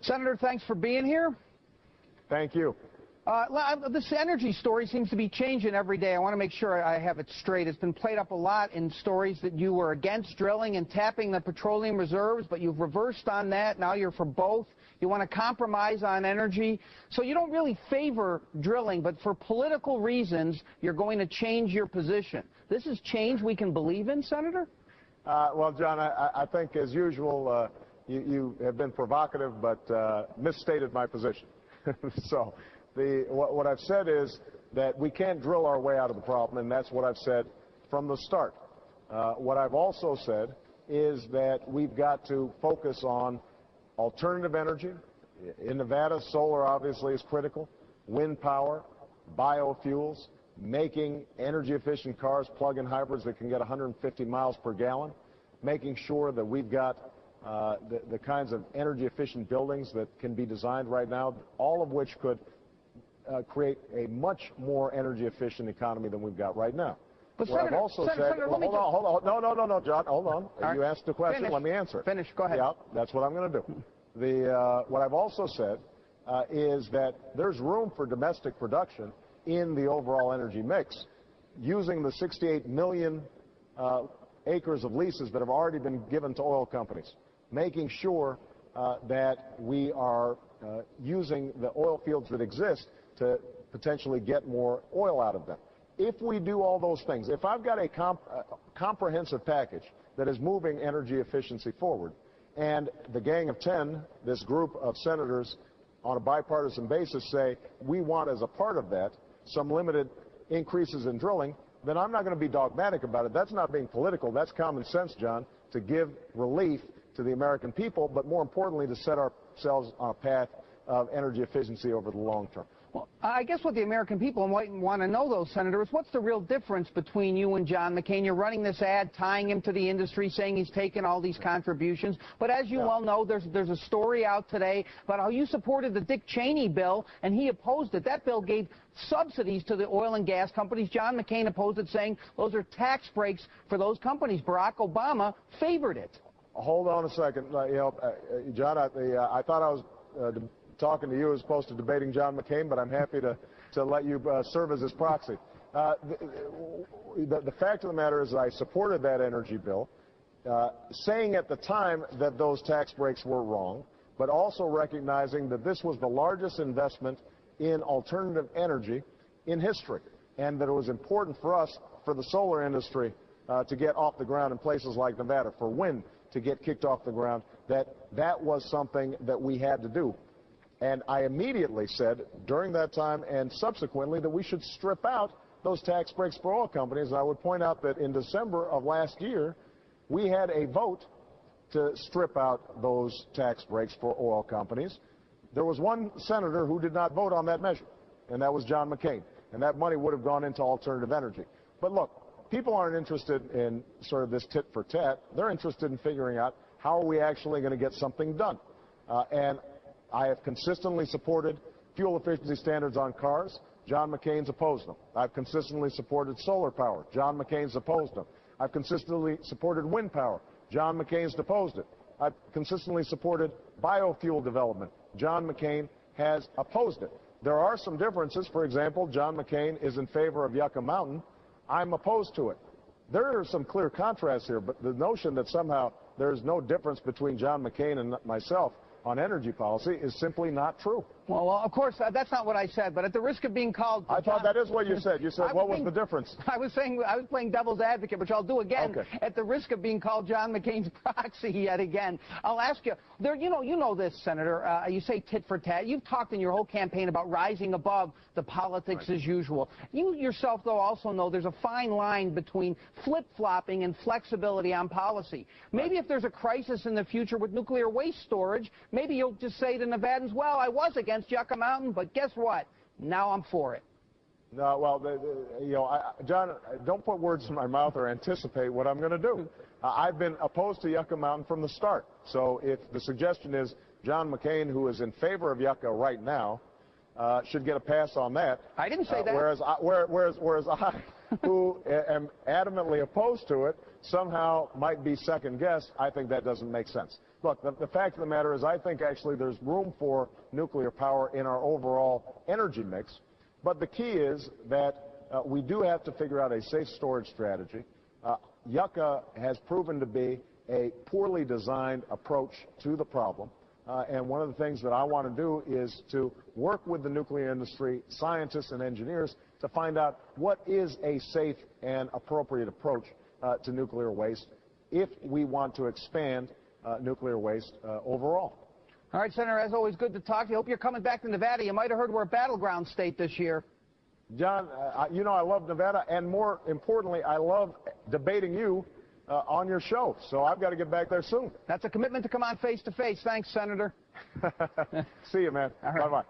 Senator, thanks for being here. Thank you. This energy story seems to be changing every day. I want to make sure I have it straight. It's been played up a lot in stories that you were against drilling and tapping the petroleum reserves, but you've reversed on that. Now you're for both. You want to compromise on energy. So you don't really favor drilling, but for political reasons, you're going to change your position. This is change we can believe in, Senator? Well, John, I think, as usual, you have been provocative, but misstated my position. So what I've said is that we can't drill our way out of the problem, and that's what I've said from the start. What I've also said is that we've got to focus on alternative energy. In Nevada, solar obviously is critical, wind power, biofuels, making energy-efficient cars, plug-in hybrids that can get 150 miles per gallon, making sure that we've got the kinds of energy-efficient buildings that can be designed right now, all of which could create a much more energy-efficient economy than we've got right now. But what Senator, I've also said, Senator, hold on, no, John, hold on. Right. You asked the question, Finish. let me answer it. Finish, go ahead. Yeah, that's what I'm going to do. What I've also said is that there's room for domestic production in the overall energy mix, using the 68 million acres of leases that have already been given to oil companies, making sure that we are using the oil fields that exist to potentially get more oil out of them. If we do all those things, if I've got a comprehensive package that is moving energy efficiency forward, and the Gang of 10, this group of senators on a bipartisan basis, say we want as a part of that some limited increases in drilling, then I'm not going to be dogmatic about it. That's not being political. That's common sense, John, to give relief to the American people, but more importantly, to set ourselves on a path of energy efficiency over the long term. Well, I guess what the American people might want to know, though, Senator, is what's the real difference between you and John McCain? You're running this ad tying him to the industry, saying he's taken all these contributions. But as you well know, there's a story out today about how you supported the Dick Cheney bill, and he opposed it. That bill gave subsidies to the oil and gas companies. John McCain opposed it, saying those are tax breaks for those companies. Barack Obama favored it. Hold on a second. John, I thought I was talking to you as opposed to debating John McCain, but I'm happy to let you serve as his proxy. The fact of the matter is I supported that energy bill, saying at the time that those tax breaks were wrong, but also recognizing that this was the largest investment in alternative energy in history, and that it was important for us, for the solar industry, to get off the ground in places like Nevada, for wind to get kicked off the ground, that was something that we had to do. And I immediately said during that time and subsequently that we should strip out those tax breaks for oil companies. And I would point out that in December of last year, we had a vote to strip out those tax breaks for oil companies. There was one senator who did not vote on that measure, and that was John McCain. And that money would have gone into alternative energy. But look, people aren't interested in sort of this tit for tat. They're interested in figuring out how are we actually going to get something done. And I have consistently supported fuel efficiency standards on cars. John McCain's opposed them. I've consistently supported solar power. John McCain's opposed them. I've consistently supported wind power. John McCain's opposed it. I've consistently supported biofuel development. John McCain has opposed it. There are some differences. For example, John McCain is in favor of Yucca Mountain. I'm opposed to it. There are some clear contrasts here, but the notion that somehow there's no difference between John McCain and myself on energy policy is simply not true. Well, of course, that's not what I said, but at the risk of being called... I thought that is what you said. You said, what was the difference? I was saying, I was playing devil's advocate, which I'll do again, okay. At the risk of being called John McCain's proxy yet again. I'll ask you, you know this, Senator, you say tit for tat. You've talked in your whole campaign about rising above the politics as usual. You yourself, though, also know there's a fine line between flip-flopping and flexibility on policy. Maybe if there's a crisis in the future with nuclear waste storage, maybe you'll just say to Nevadans, well, I was against Yucca Mountain, but guess what? Now I'm for it. No, well, John, don't put words in my mouth or anticipate what I'm going to do. I've been opposed to Yucca Mountain from the start. So if the suggestion is John McCain, who is in favor of Yucca right now, should get a pass on that. I didn't say that. Whereas I, who am adamantly opposed to it, somehow might be second-guessed, I think that doesn't make sense. look, the fact of the matter is I think actually there's room for nuclear power in our overall energy mix. But the key is that we do have to figure out a safe storage strategy. Yucca has proven to be a poorly designed approach to the problem. And one of the things that I want to do is to work with the nuclear industry, scientists and engineers, to find out what is a safe and appropriate approach to nuclear waste if we want to expand nuclear waste overall. All right, Senator, as always, good to talk to you. Hope you're coming back to Nevada. You might have heard we're a battleground state this year. John, you know I love Nevada, and more importantly, I love debating you on your show. So I've got to get back there soon. That's a commitment to come on face-to-face. Thanks, Senator. See you, man. All right. Bye-bye.